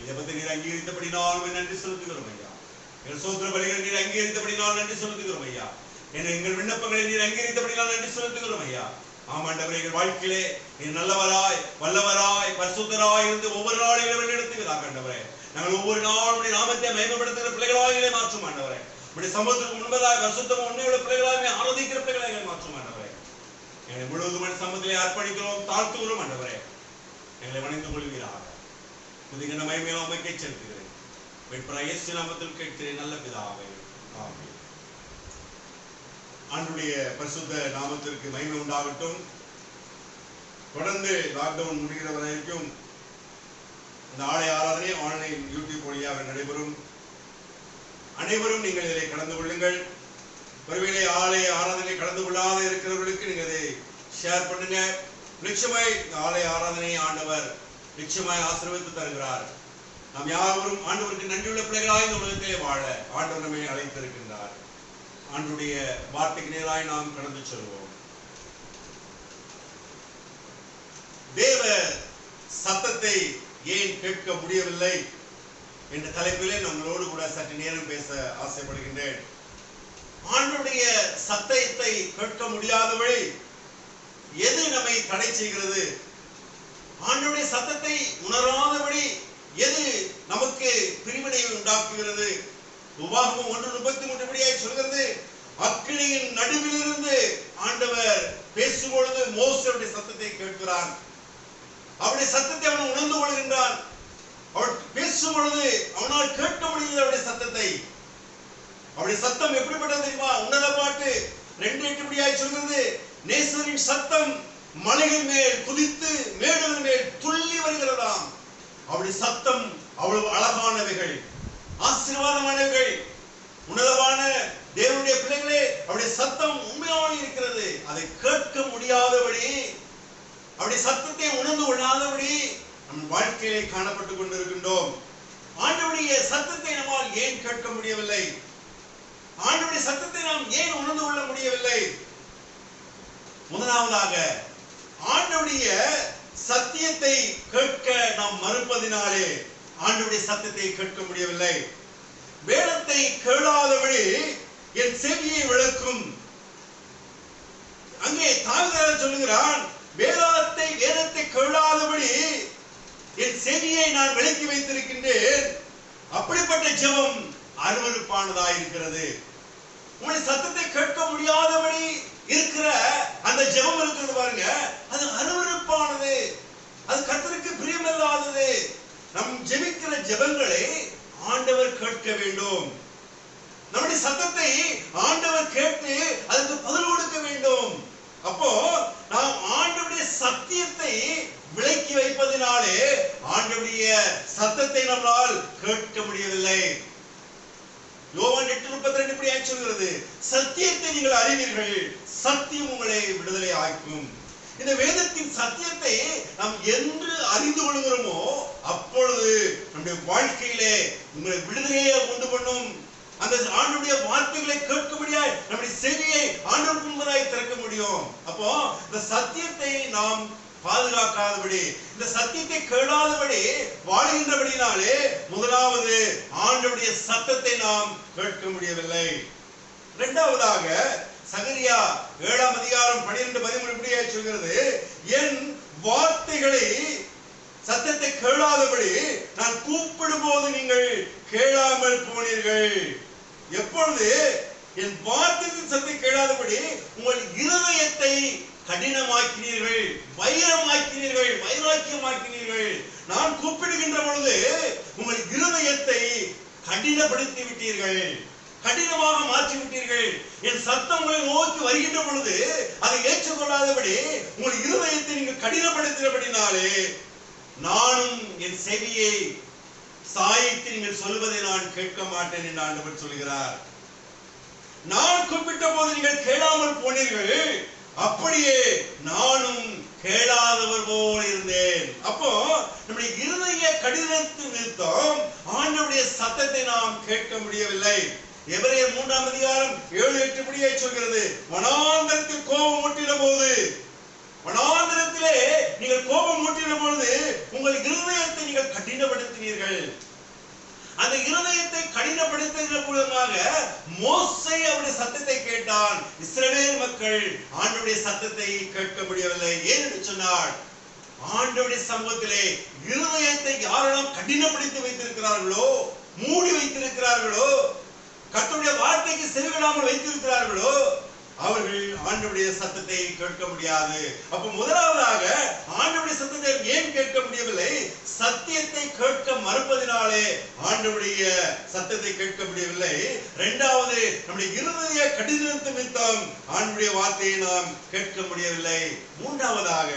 ஜெபத்தை நீர் அங்கீகரித்தபடினால் நன்றி செலுத்துகிறோம் ஐயா. எங்கள் சோத்திர பலிகளை நீர் அங்கீகரித்தபடினால் நன்றி செலுத்துகிறோம் ஐயா. எங்கள் விண்ணப்பங்களை நீர் அங்கீகரித்தபடினால் நன்றி செலுத்துகிறோம் ஐயா. ஆமாண்டவரே, எங்கள் வாழ்க்கையிலே நீர் நல்லவராய், வல்லவராய், பரிசுத்தராய் இருந்து ஒவ்வொரு நாளையும் வழிநடத்துவதாக ஆண்டவரே. நாங்கள் ஒவ்வொரு நாளும் நாமத்தை மகிமைப்படுத்துகிற பிள்ளைகளாக மாற்றும் ஆண்டவரே. இப்படி சமூகத்துக்கு முன்பதாக பரிசுத்தமும் உண்மையுள்ள பிள்ளைகளாக ஆராதிக்கிற பிள்ளைகளாக மாற்றும் ஆண்டவரே. எங்களை முழுவதும் சமூகத்திலே அர்ப்பணிக்கிறோம், தாழ்த்துகிறோம் ஆண்டவரே. எங்களை வணைந்து கொள்வீராக. புதிய மகிமையை உமக்கே செலுத்துகிறேன். வெட்பராய் இயேசு நாமத்தில் கேட்கிறேன் நல்ல பிதாவே, ஆமென். ஆண்டவருடைய பரிசுத்த நாமத்திற்கு மகிமை உண்டாகட்டும். தொடர்ந்து லாக்டவுன் முடிகிற வரைக்கும் இந்த ஆலய ஆராதனை ஆன்லைன் யூடியூப் வழியாக நடைபெறும். அனைவரும் நீங்கள் இதை கலந்து கொள்ளுங்கள். ஒருவேளை ஆலய ஆராதனை கலந்து கொள்ளாத இருக்கிறவர்களுக்கு நீங்கள் இதை ஷேர் பண்ணுங்க. நிச்சயமாய் இந்த ஆலய ஆராதனை ஆண்டவர் நிச்சயமாய் ஆசீர்வதித்து தருகிறார். நாம் யாவரும் ஆண்டவருக்கு நன்றியுள்ள பிள்ளைகளாய் இந்த உலகத்திலே வாழ ஆண்டவர் நம்மை அழைத்திருக்கின்றார். ஆண்டவருடைய வார்த்தைக்கு நேராய் நாம் கடந்து செல்வோம். தேவ சத்தத்தை ஏன் கேட்க முடியவில்லை என்ற தலைப்பிலே நம்மளோடு கூட சற்று நேரம் பேச ஆசைப்படுகின்றேன். ஆண்டவருடைய சத்தத்தை கேட்க முடியாதபடி எது நம்மை தடை செய்கிறது? ஆண்டவருடைய சத்தத்தை உணராதபடி எது நமக்கு பிரிவினையை உண்டாக்குகிறது? உபாகமம் 1:33 படியாய் சொல்கிறது, அக்கினியின் நடுவிலிருந்து ஆண்டவர் பேசும்பொழுது மோசேயுடைய சத்தத்தை கேட்கிறான். அவருடைய சத்தத்தை அவன் உணர்ந்து கொள்கின்றான். அவன் பேசும் பொழுது அவனால் கேட்க முடியல அவருடைய சத்தத்தை. அவருடைய சத்தம் எப்படிப்பட்டது தெரியுமா? உன்னத பாட்டு 2:8 படியாய் சொல்கிறது, நேசரின் சத்தம் மலைகள் மேல் குதித்து மேடுகள் மேல் துள்ளி வருகிறதாம். அவருடைய சத்தம் அவ்வளவு அழகானவைகள், ஆசீர்வாதமானவைகள். உன்னதமான தேவனுடைய பிள்ளைகளே, அவருடைய சத்தம் உண்மையாக இருக்கிறது. அதை கேட்க முடியாதபடி, அவருடைய சத்தத்தை உணர்ந்து கொள்ளாதபடி நம் வாழ்க்கையிலே காணப்பட்டுக் கொண்டிருக்கின்றோம். ஆண்டவருடைய சத்தத்தை நம்மால் ஏன் கேட்க முடியவில்லை? ஆண்டவருடைய சத்தத்தை நாம் ஏன் உணர்ந்து கொள்ள முடியவில்லை? முதலாவதாக, ஆண்டவருடைய சத்தியத்தை கேட்க நாம் மறுப்பதினாலே ஆண்டவருடைய சத்தத்தை கேட்க முடியவில்லை. வேதத்தை கேளாதபடி என் செவியை விளக்கும். அங்கே தாவீது சொல்லுகிறான், வேதத்தை கேளாதபடி என் செவியை நான் விலக்கி வைத்திருக்கின்றேன். அப்படிப்பட்ட ஜெபம் அருவருப்பானதாக இருக்கிறது. உங்களுடைய சத்தத்தை கேட்க முடியாதபடி இருக்கிற அந்த ஜெபம் இருக்கிறது பாருங்க, அது அருவருப்பானது, அது கர்த்தருக்கு பிரியமில்லாதது. நம் ஜெபிக்கிற ஜெபங்களை ஆண்டவர் கேட்க வேண்டும். நம்முடைய சத்தத்தை ஆண்டவர் கேட்டு அதுக்கு பதில் கொடுக்க வேண்டும். அப்போ நாம் ஆண்டவருடைய சத்தியத்தை விலக்கி வைப்பதினாலே ஆண்டவருடைய சத்தத்தை நம்மால் கேட்க முடியவில்லை. யோவான் 8:32 இப்படி சொல்கிறது, சத்தியத்தை நீங்கள் அறிவீர்கள், சத்தியம் உங்களை விடுதலை ஆக்கும். இந்த வேதத்தின் சத்தியத்தை நாம் என்று அறிந்து கொள்கிறோமோ அப்பொழுது நம்முடைய வாழ்க்கையிலே உங்களை விடுதலையை கொண்டு பண்ணும். அந்த ஆண்டவருடைய வார்த்தைகளை கேட்கும்படியாய் நம்முடைய செவியை ஆண்டவருக்கு முன்பதாய் திறக்க முடியும். அப்போ இந்த சத்தியத்தை நாம் பாதுகாக்காதபடி, இந்த சத்தியத்தை கேளாதபடி வாழ்கின்றபடினாலே முதலாவது ஆண்டவருடைய சத்தத்தை நாம் கேட்க முடியவில்லை. இரண்டாவதாக, சகரியா 7ஆம் அதிகாரம் 12-13 இப்படியே சொல்கிறது, என் வார்த்தைகளை சத்தத்தை கேளாதபடி நான் கூப்பிடும் போது நீங்கள் கேளாமல் போனீர்கள். எப்பொழுது என் வார்த்தையின் சத்தத்தை கேளாதபடி உங்கள் இருதயத்தை கடினமாக்கினீர்கள், வைரமாக்கினீர்கள், வைராக்கியமாக்கினீர்கள். நான் கூப்பிடுகின்ற பொழுது உங்கள் இருதயத்தை கடினப்படுத்தி விட்டீர்கள், கடினமாக மாற்றி விட்டீர்கள். என் சத்தம் உங்களை நோக்கி வருகின்ற பொழுது அதை ஏற்றுக்கொள்ளாதபடி உங்கள் இருதயத்தை நீங்கள் கடினப்படுத்தினபடினாலே நானும் என் செவியை சாய்த்து நீங்கள் சொல்வதை நான் கேட்க மாட்டேன் என்று ஆண்டவர் சொல்கிறார். நான் கூப்பிட்ட போது நீங்கள் கேளாமல் போனீர்கள், அப்படியே நானும் கேளாதவர் போல் இருந்தேன். அப்போ நம்முடைய இருதய கடினத்தின் நிமித்தம் ஆண்டவருடைய சத்தத்தை நாம் கேட்க முடியவில்லை. எபிரேயர் 3ஆம் அதிகாரம் 7-8 படியை சொல்கிறது, வனாந்தரத்தில் கோபம் மூட்டின போது, வனாந்தரத்திலே நீங்கள் கோபம் மூட்டின பொழுது உங்கள் இருதயத்தை நீங்கள் கடினப்படுத்தினீர்கள். அந்த இருதயத்தை கடினப்படுத்துகிற மூலமாக மோசே அவருடைய சத்தத்தை கேட்டான். இஸ்ரவேல் மக்கள் ஆண்டவருடைய சத்தத்தை கேட்க முடியவில்லை. ஏன் என்று சொன்னார், ஆண்டவருடைய சமூகத்திலே இருதயத்தை யாரெல்லாம் கடினப்படுத்தி வைத்திருக்கிறார்களோ, மூடி வைத்திருக்கிறார்களோ, கர்த்தருடைய வார்த்தைக்கு செவிகொடாமல் வைத்திருக்கிறார்களோ, அவர்கள் ஆண்டவருடைய சத்தத்தை கேட்க முடியாது. அப்ப முதலாவதாக ஆண்டவருடைய சத்தத்தை ஏன் கேட்க முடியவில்லை? சத்தியத்தை கேட்க மறுப்பதினாலே ஆண்டவருடைய சத்தத்தை கேட்க முடியவில்லை. இரண்டாவது, நம்முடைய இருதய கடினத்தின் நிமித்தம் ஆண்டவருடைய வார்த்தையை நாம் கேட்க முடியவில்லை. மூன்றாவதாக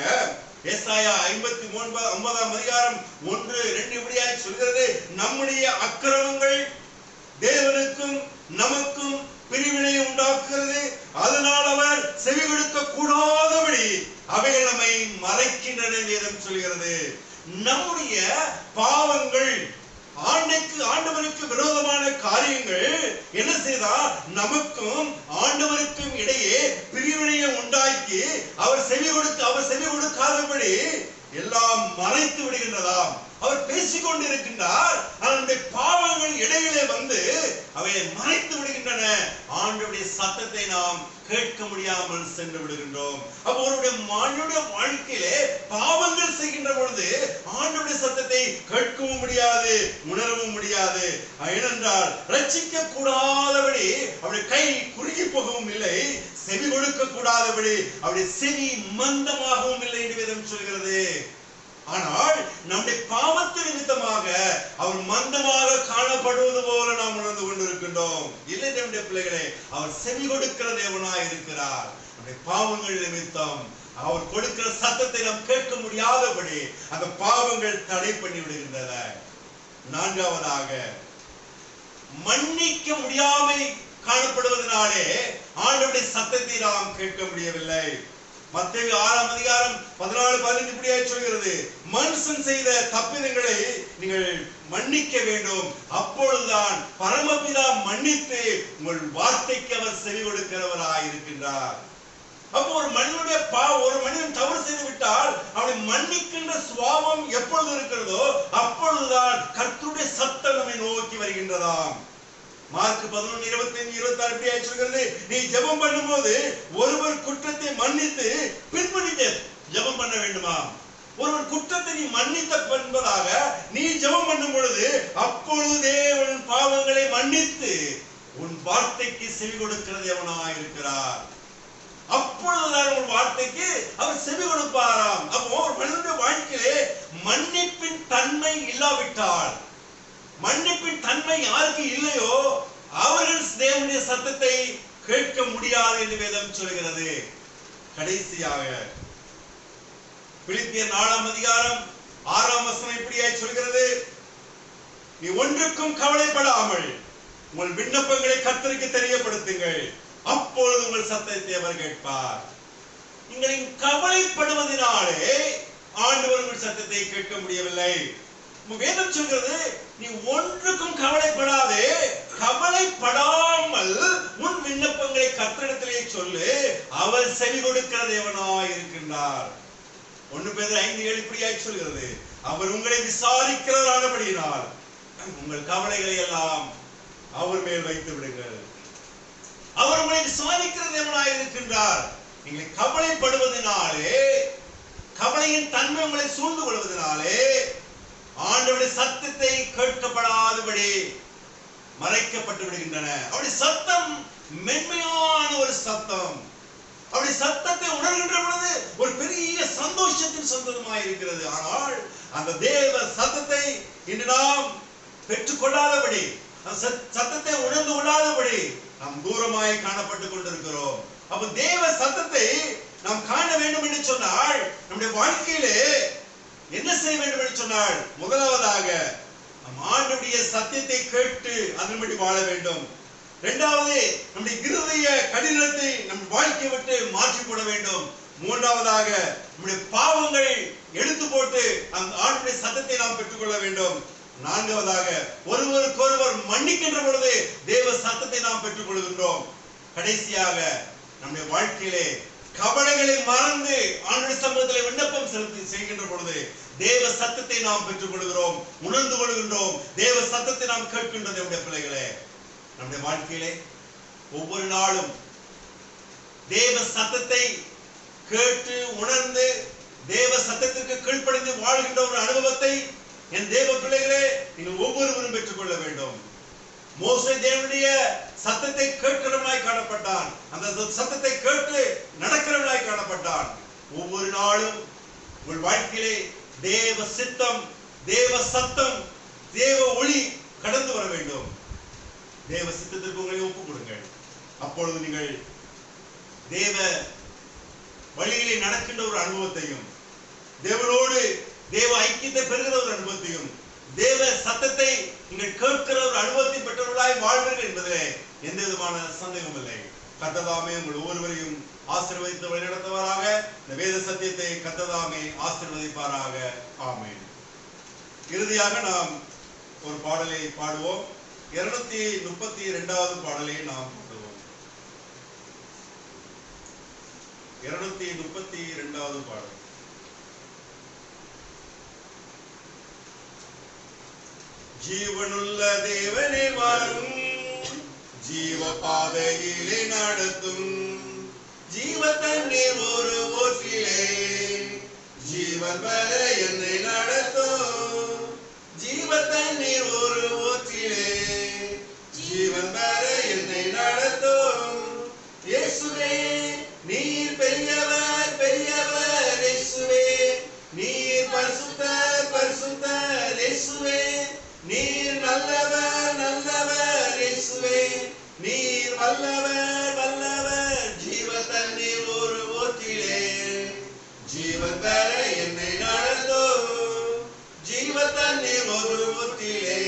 ஏசாயா 59ஆம் அதிகாரம் 1-2 இப்படியாய் சொல்கிறது, நம்முடைய அக்கிரமங்கள் தேவனுக்கும் நமக்கும் பிரிவினை உண்டாக்குகிறது, அதனால் அவர் செவி கொடுக்க கூடாதபடி அவைகள் நம்மை மறைக்கின்றன வேதம் சொல்கிறது. நம்முடைய பாவங்கள், ஆண்டவருக்கு விரோதமான காரியங்கள் என்ன செய்தா நமக்கும் ஆண்டவருக்கும் இடையே பிரிவினையை உண்டாக்கி அவர் செவி கொடுக்காதபடி எல்லாம் மறைத்து விடுகின்றதாம். அவர் பேசிக் கொண்டிருக்கின்றார், அவருடைய பாவங்கள் இடையிலே வந்து அவை மறைத்து விடுகின்றன. ஆண்டவருடைய சத்தத்தை நாம் கேட்க முடியாமல் சென்று விடுகின்றோம். அப்போ அவருடைய வாழ்க்கையிலே பாவங்கள் செய்கின்ற பொழுது ஆண்டவருடைய சத்தத்தை கேட்கவும் முடியாது, உணரவும் முடியாது. ஏனென்றால் ரட்சிக்க கூடாதபடி அவருடைய கை குறுகி போகவும் இல்லை, செவி கொடுக்க கூடாதபடி அவருடைய செவி மந்தமாகவும் இல்லை என்று வேதம் சொல்கிறது. ஆனால் நம்முடைய பாவத்தின் நிமித்தமாக அவர் மந்தமாக காணப்படுவது போல நாம் உணர்ந்து கொண்டிருக்கின்றோம். இல்லை நம்முடைய பிள்ளைகளே, அவர் செவி கொடுக்கிற தேவனாய் இருக்கிறார். நம்முடைய பாவங்கள் நிமித்தம் அவர் கொடுக்கிற சத்தத்தை நாம் கேட்க முடியாதபடி அந்த பாவங்கள் தடை பண்ணி விடுகின்றன. நான்காவதாக, மன்னிக்க முடியாமை காணப்படுவதனாலே ஆண்டவருடைய சத்தத்தை நாம் கேட்க முடியவில்லை. மத்தேயு 6ஆம் அதிகாரம் 14-15 இப்படியாய் சொல்கிறது, மனுஷன் செய்த தப்பிதங்களை நீங்கள் மன்னிக்க வேண்டும், அப்பொழுதுதான் பரமபிதா மன்னித்து உங்கள் வார்த்தைக்கு அவர் செவி கொடுக்கிறவராய் இருக்கின்றார். அப்போ ஒரு மனிதன் தவறு செய்து விட்டால் அவனை மன்னிக்கின்ற சுபாவம் எப்பொழுது இருக்கிறதோ அப்பொழுதுதான் கர்த்தருடைய சத்தம் நம்மை நோக்கி வருகின்றதாம். மார்க் 11:25-26 சொல்கிறது, நீ ஜெபம் பண்ணும்போது ஒருவர் குற்றத்தை மன்னித்து பின்பு நீ ஜெபம் பண்ண வேண்டுமா? ஒருவர் குற்றத்தை நீ மன்னித்த என்பதாக நீ ஜெபம் பண்ணும் பொழுது அப்பொழுது தேவன் பாவங்களை மன்னித்து உன் வார்த்தைக்கு செவி கொடுக்கிற தேவனாய் இருக்கிறார். அப்பொழுதுதான் ஒரு வார்த்தைக்கு அவர் செவி கொடுப்பாராம். அப்போ ஒரு மனிதனுடைய வாழ்க்கையிலே மன்னிப்பின் தன்மை இல்லாவிட்டால், மன்னிப்பின் தன்மை யாருக்கு இல்லையோ அவர்கள் தேவனுடைய சத்தத்தை கேட்க முடியாது என்று வேதம் சொல்கிறது. கடைசியாக பிலிப்பியர் 4ஆம் அதிகாரம் 6ஆம் வசனம் இப்படியாய் சொல்கிறது, நீ ஒன்றுக்கும் கவலைப்படாமல் உங்கள் விண்ணப்பங்களை கர்த்தருக்கு தெரியப்படுத்துங்கள், அப்பொழுது உங்கள் சத்தத்தை அவர் கேட்பார். நீங்கள் கவலைப்படுவதனாலே ஆண்டவர் உங்கள் சத்தத்தை கேட்க முடியவில்லை. வேதம் சொல்கிறது, நீ ஒன்றுக்கும் கவலைப்படாதே, கவலைப்படாமல் உன் விண்ணப்பங்களை கர்த்தரிடத்திலே சொல்லு, அவர் செவி கொடுக்கிற தேவனாய் இருக்கின்றார். 1 பேதுரு 5:7 இப்படியாய் சொல்கிறது, அவர் உங்களை விசாரிக்கிறவரானபடியினால் உங்கள் கவலைகளை எல்லாம் அவர் மேல் வைத்து விடுங்கள். அவர் உங்களை விசாரிக்கிற தேவனாய் இருக்கின்றார். நீங்கள் கவலைப்படுவதனாலே, கவலையின் தன்மை உங்களை சூழ்ந்து கொள்வதனாலே ஆண்டவருடைய சத்தத்தை கேட்கப்படாதபடி மறைக்கப்பட்டு விடுகின்றன. அவருடைய சத்தம் மென்மையான ஒரு சத்தம். அப்படி சத்தத்தை உணர்கின்ற பொழுது ஒரு பெரிய சந்தோஷத்தின் சந்தோஷமாய் இருக்கிறது. ஆனால் அந்த தேவ சத்தத்தை இன்று நாம் பெற்றுக்கொள்ளாதபடி, சத்தத்தை உணர்ந்து கொள்ளாதபடி நாம் தூரமாய் காணப்பட்டு கொண்டிருக்கிறோம். அப்ப தேவ சத்தத்தை நாம் காண வேண்டும் என்று சொன்னால் நம்முடைய வாழ்க்கையிலே என்ன செய்ய வேண்டும் என்று சொன்னால், முதலாவதாக நம் ஆண்டவருடைய சத்தியத்தை கேட்டு அதன்படி வாழ வேண்டும். இரண்டாவது, நம்முடைய இருதய கடினத்தை நம் வாழ்க்கையை விட்டு மாற்றி போட வேண்டும். மூன்றாவதாக, நம்முடைய பாவங்கள் எடுத்து போட்டு அந்த ஆண்டவருடைய சத்தத்தை நாம் பெற்றுக்கொள்ள வேண்டும். நான்காவதாக, ஒருவருக்கொருவர் மன்னிக்கின்ற பொழுது தேவ சத்தத்தை நாம் பெற்றுக் கொள்கின்றோம். கடைசியாக, நம்முடைய வாழ்க்கையிலே கவலைகளை மறந்து ஆண்டவருடைய சமூகத்திலே விண்ணப்பம் செலுத்தி செய்கின்ற பொழுது தேவ சத்தத்தை நாம் பெற்றுக் கொள்கிறோம், உணர்ந்து கொள்கின்றோம். தேவ சத்தத்தை நாம் கேட்கின்றோம். நம்முடைய பிள்ளைகளே, நம்முடைய வாழ்க்கையிலே ஒவ்வொரு நாளும் தேவ சத்தத்தை கேட்டு உணர்ந்து தேவ சத்தத்திற்கு கீழ்ப்படிந்து வாழ்கின்ற ஒரு அனுபவத்தை என் தேவ பிள்ளைகளே நீங்கள் ஒவ்வொருவரும் பெற்றுக் கொள்ள வேண்டும். மோசே தேவனுடைய சத்தத்தை கேட்கிறவனாய் காணப்பட்டான். அந்த சத்தத்தை கேட்டு நடக்கிறவனாய் காணப்பட்டான். ஒவ்வொரு நாளும் உங்கள் வாழ்க்கையிலே தேவ சித்தம், தேவ சத்தம், தேவ ஒளி கடந்து வர வேண்டும். தேவ சித்தத்திற்கு உங்களை ஒப்புக் கொடுங்கள். அப்பொழுது நீங்கள் தேவ வழியிலே நடக்கின்ற ஒரு அனுபவத்தையும், தேவனோடு தேவ ஐக்கியத்தை பெறுகிற ஒரு அனுபவத்தையும், தேவ சத்தத்தை நீங்கள் கேட்கிற ஒரு அனுபவத்தை பெற்றவர்களாய் வாழ்வீர்கள் என்பதிலே எந்த விதமான சந்தேகமும் இல்லை. கர்த்ததாமே உங்கள் ஒவ்வொருவரையும் ஆசீர்வதித்து வழிநடத்துவாராக. இந்த வேத சத்தியத்தை கர்த்ததாமே ஆசீர்வதிப்பாராக. ஆமென். இறுதியாக நாம் ஒரு பாடலை பாடுவோம். 232வது பாடலை நாம் பாடுவோம். 232வது பாடல். ஜீவனுள்ள தேவனே வாரும், ஜீவ பாதையிலே நடத்தும், ஜீவ தண்ணீர் ஒரு ஊற்றிலே ஜீவன் வர என்னை நடத்தும், ஜீவ தண்ணீர் ஒரு ஊற்றிலே ஜீவன் வர என்னை நடத்தும். இயேசுவே நீர் பெரியவர் பெரியவர், இயேசுவே நீர் பரிசுத்தர் பரிசுத்தர், இயேசுவே நீர் நல்லவர் நல்லவர், இயேசுவே நீர் வல்லவர் வல்லவர். ஜீவ தண்ணீர் ஒரு ஊற்றிலே ஜீவன் பெற என்னை நடத்தும், ஜீவ தண்ணீர் ஒரு ஊற்றிலே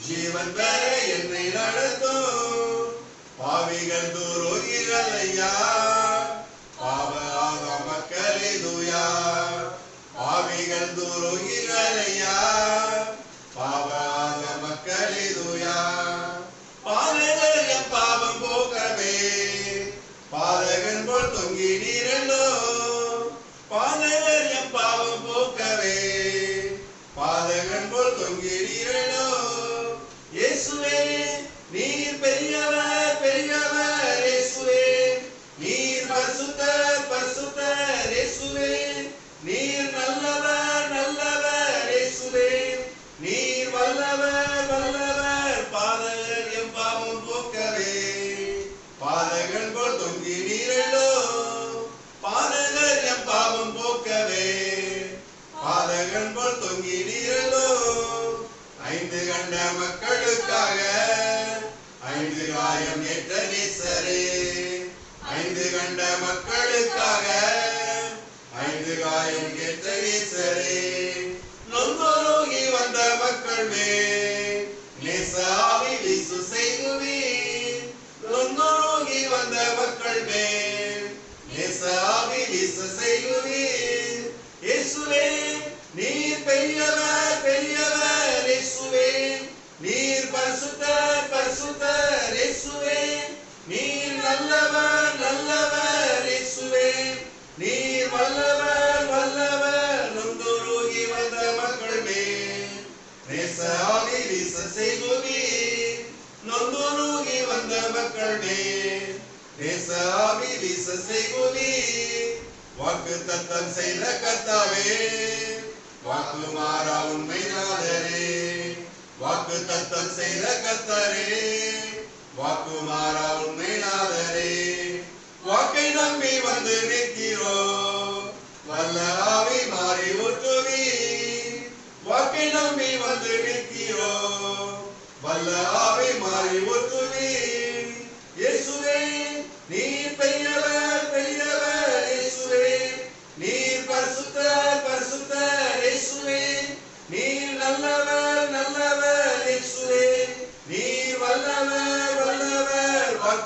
ஜீவன் பெற என்னை நடத்தும். பாவிகள் துரோகிகள் ஐயா, பாவராக மக்களே தூயா, பாவிகள் துரோகிகள் ஐயா, பாவராக மக்களே தூயா. பாதகர் என் பாவம் போக்கவே பாதகன் போல் தொங்கி நீரல்லோ, பாதகர் என் பாவம் போக்கவே பாதகன் போல் தொங்கி நீரல்லோ. இயேசுவே நீர் பெரியவர் பெரியவர், இயேசுவே நீர் பரிசுத்தர் பரிசுத்தர், இயேசுவே நீர் நல்லவர் நல்லவர், இயேசுவே நீர் வல்லவர் வல்லவர். பாதகர் என் பாவம் போக்கவே பாதகன் போல் தொங்கி நீரல்லோ, பாதகர் என் பாவம் போக்கவே பாதகன் போல் தொங்கி நீரல்லோ. 5 கண்ட மக்களுக்காக 5 காயம் ஏற்ற நேசரே, 5 கண்ட மக்களுக்காக 5 காயம் ஏற்ற நேசரே. நொந்தோரோகி வந்த மக்கள் மேல் நேசாவி வீசு செய்குவீர், நொந்தோரோகி வந்த மக்கள் மேல் நேசாவி வீசு செய்குவீர். இயேசுவே நீர் பெரியவர் பெரியவர், இயேசுவே நீர் பரிசுத்தர் பரிசுத்தர், இயேசுவே நீர் நல்லவர் நல்லவர், இயேசுவே நீர் வல்லவர் வல்லவர். நொந்தோரோகி வந்த மக்கள் மேல் நேசாவி வீச செய்குவீர், நொந்தோரோகி வந்த மக்கள் மேல் நேசாவி வீச செய்குவீர். வாக்கு தத்தம் செய்த கர்த்தாவே, வாக்கு மாறா உண்மை நாதரே, வாக்கு தத்தம் செய்த கர்த்தரே, வாக்கு மாறா உண்மை நாதரே. வாக்கை நம்பி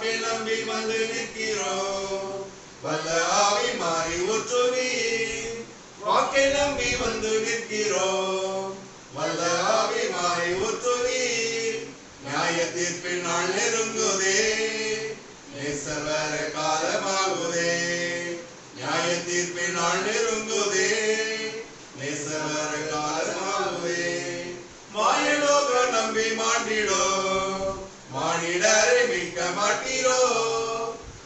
வாக்கை நம்பி வந்து நிற்கிறோம். வல்ல ஆவி மாறி ஊற்றுவீர். வாக்கை நம்பி வந்து நிற்கிறோம். வல்ல ஆவி மாறி ஊற்றுவீர். நியாய தீர்ப்பின் நாள் நெருங்குதே. நேசர் வர காலமாகுதே. நியாய தீர்ப்பின் நாள் நெருங்குதே. நேசர் வர காலமாகுதே. மாயலோக நம்பி மாண்டிடோ. மானிடரை மீட்க மாட்டீரோ.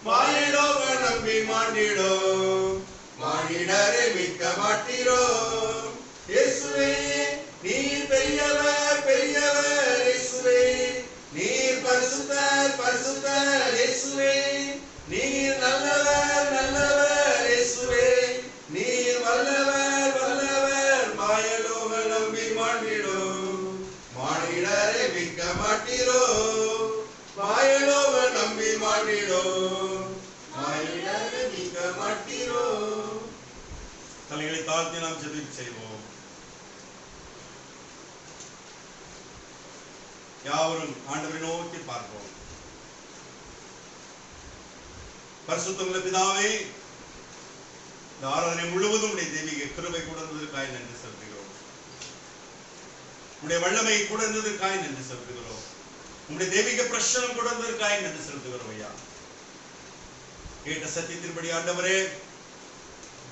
மாயலோக நம்பி மாண்டிடோ. மானிடரை மீட்க மாட்டீரோ. இயேசுவே நீர் பெரியவர் பெரியவர். இயேசுவே நீர் பரிசுத்தர் பரிசுத்தர். இயேசுவே நீர் நல்லவர் நல்லவர். இயேசுவே நீர் வல்லவர் வல்லவர். மாயலோக நம்பி மாண்டிடோ. மானிடரை மீட்க மாட்டீரோ. மாயலோக நம்பி மாண்டிடோ. மானிடரை மீட்க மாட்டீரோ. தலைகளை தாழ்த்தி நாம் ஜெபம் செய்வோம். யாவரும் ஆண்டவரை நோக்கி பார்ப்போம். பரிசுத்தமுள்ள பிதாவே, இந்த ஆராதனை முழுவதும் உடைய தெய்வீக கிருபை கொடுத்ததற்காக நன்றி செலுத்துகிறோம். உடைய வல்லமை கொடுத்ததற்காக நன்றி செலுத்துகிறோம். உடைய தெய்வீக பிரசனம் கொடுத்ததற்காக நன்றி செலுத்துகிறோம். ஐயா, கேட்ட சத்தியத்தின்படி ஆண்டவரே,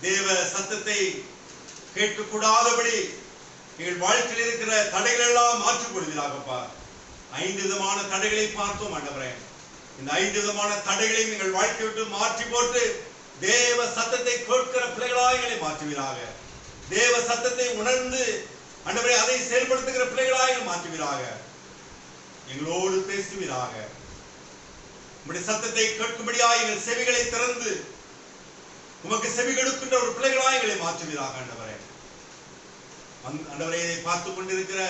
தேவ சத்தத்தை கேட்கக்கூடாதபடி எங்கள் வாழ்க்கையில் இருக்கிற தடைகள் எல்லாம் மாற்றிக் கொள்வீராகப்பா. 5 விதமான தடைகளை பார்த்தோம் ஆண்டவரே. இந்த 5 விதமான தடைகளை எங்கள் வாழ்க்கை விட்டு மாற்றி போட்டு தேவ சத்தத்தை கேட்கிற பிள்ளைகளாக எங்களை மாற்றுவீராக. தேவ சத்தத்தை உணர்ந்து ஆண்டவரே அதை செயல்படுத்துகிற பிள்ளைகளாக மாற்றுவீராக. எங்களோடு பேசுவீராக. உம்முடைய சத்தத்தை கேட்கும்படியாக எங்கள் செவிகளை திறந்து உமக்கு செவி கொடுக்கின்ற ஒரு பிள்ளைகளாக எங்களை மாற்றுவீராக. ஆண்டவரே, ஆண்டவரே, இதை பார்த்து கொண்டிருக்கிற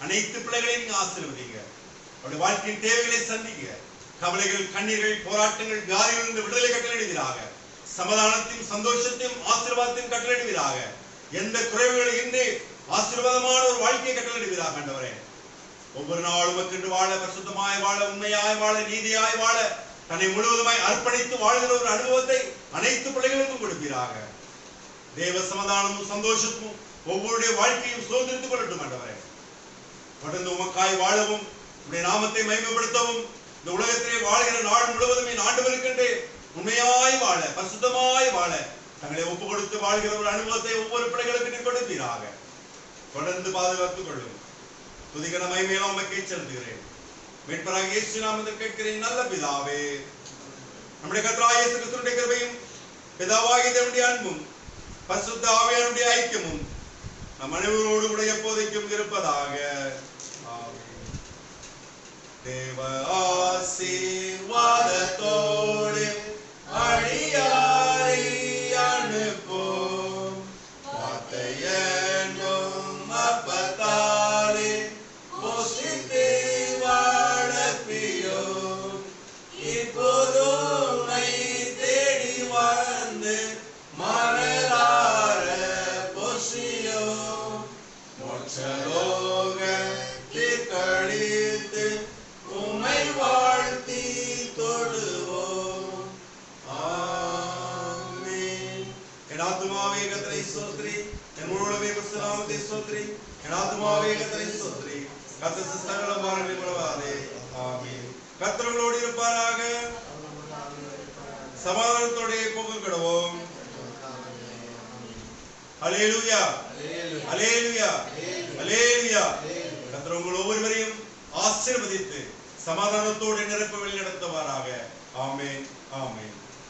அனைத்து பிள்ளைகளையும் நீங்க ஆசீர்வதிங்க. அவருடைய வாழ்க்கையின் தேவைகளை சந்திங்க. கவலைகள், கண்ணீர்கள், போராட்டங்கள், வியாதிகளிலிருந்து விடுதலை கட்டளையிடுவீராக. சமாதானத்தையும் சந்தோஷத்தையும் ஆசீர்வாதத்தையும் கட்டளையிடுவீராக. எந்த குறைவுகளும் இன்றி ஆசீர்வாதமான ஒரு வாழ்க்கையை கட்டளையிடுவீராக. ஆண்டவரே, ஒவ்வொரு நாளும் உமக்கென்று வாழ, பரிசுத்தமாய் வாழ, உண்மையாய் வாழ, நீதியாய் வாழ, தன்னை முழுவதுமாய் அர்ப்பணித்து வாழ்கிற ஒரு அனுபவத்தை அனைத்து பிள்ளைகளுக்கும் கொடுப்பீராக. தேவ சமாதானமும் சந்தோஷமும் ஒவ்வொருடைய வாழ்க்கையும் சுதந்திரித்துக் கொள்ளட்டும். ஆண்டவரே, தொடர்ந்து உமக்காய் வாழவும், உடைய நாமத்தை மகிமைப்படுத்தவும், இந்த உலகத்திலே வாழ்கிற நாள் முழுவதும் என் ஆண்டவருக்கென்று உண்மையாய் வாழ, பரிசுத்தமாய் வாழ தங்களை ஒப்பு கொடுத்து வாழ்கிற ஒரு அனுபவத்தை ஒவ்வொரு பிள்ளைகளுக்கு கொடுப்பீராக. தொடர்ந்து பாதுகாத்துக் கொள்ளும். துதிகர மகிமையெல்லாம் உமக்கே செலுத்துகிறேன். மீட்பராகிய இயேசு நாமத்தில் கேட்கிறேன் நல்ல பிதாவே. நம்முடைய கர்த்தராகிய இயேசு கிறிஸ்துவின் கிருபையும் பிதாவாகிய தேவனுடைய அன்பும் பரிசுத்த ஆவியானுடைய ஐக்கியமும் நம் அனைவரோடு கூட எப்போதைக்கும் இருப்பதாக. தேவ ஆசீர்வாதத்தோடு அடியாரை அனுப்போம். வார்த்தையென்னும் அப்பத்தாலே போஷித்து வளர்ப்பியோம். இப்போதும் தேடி வந்து மனதார போஷியோம். மோட்சலோகத்தில் கழித்து உம்மை வாழ்த்தி தொழுவோம். ஆமென். என் ஆத்துமாவே கர்த்தரை ஸ்தோத்திரி, என் முழுவதுமே பரிசுத்த நாமத்தை ஸ்தோத்திரி. என் ஆத்துமாவே கர்த்தரை ஸ்தோத்திரி, கர்த்தர் சகல பாரங்களை மறவாதே. ஆமென். கர்த்தர் உங்களோடு இருப்பாராக. சமாதானத்தோட போக கடவோம். அல்லேலூயா, அல்லேலூயா, அல்லேலூயா. கர்த்தர் உங்கள் ஒவ்வொருவரையும் ஆசீர்வதித்து சமாதானத்தோடு நிரப்ப வழி நடத்துவாராக. ஆமென், ஆமென்.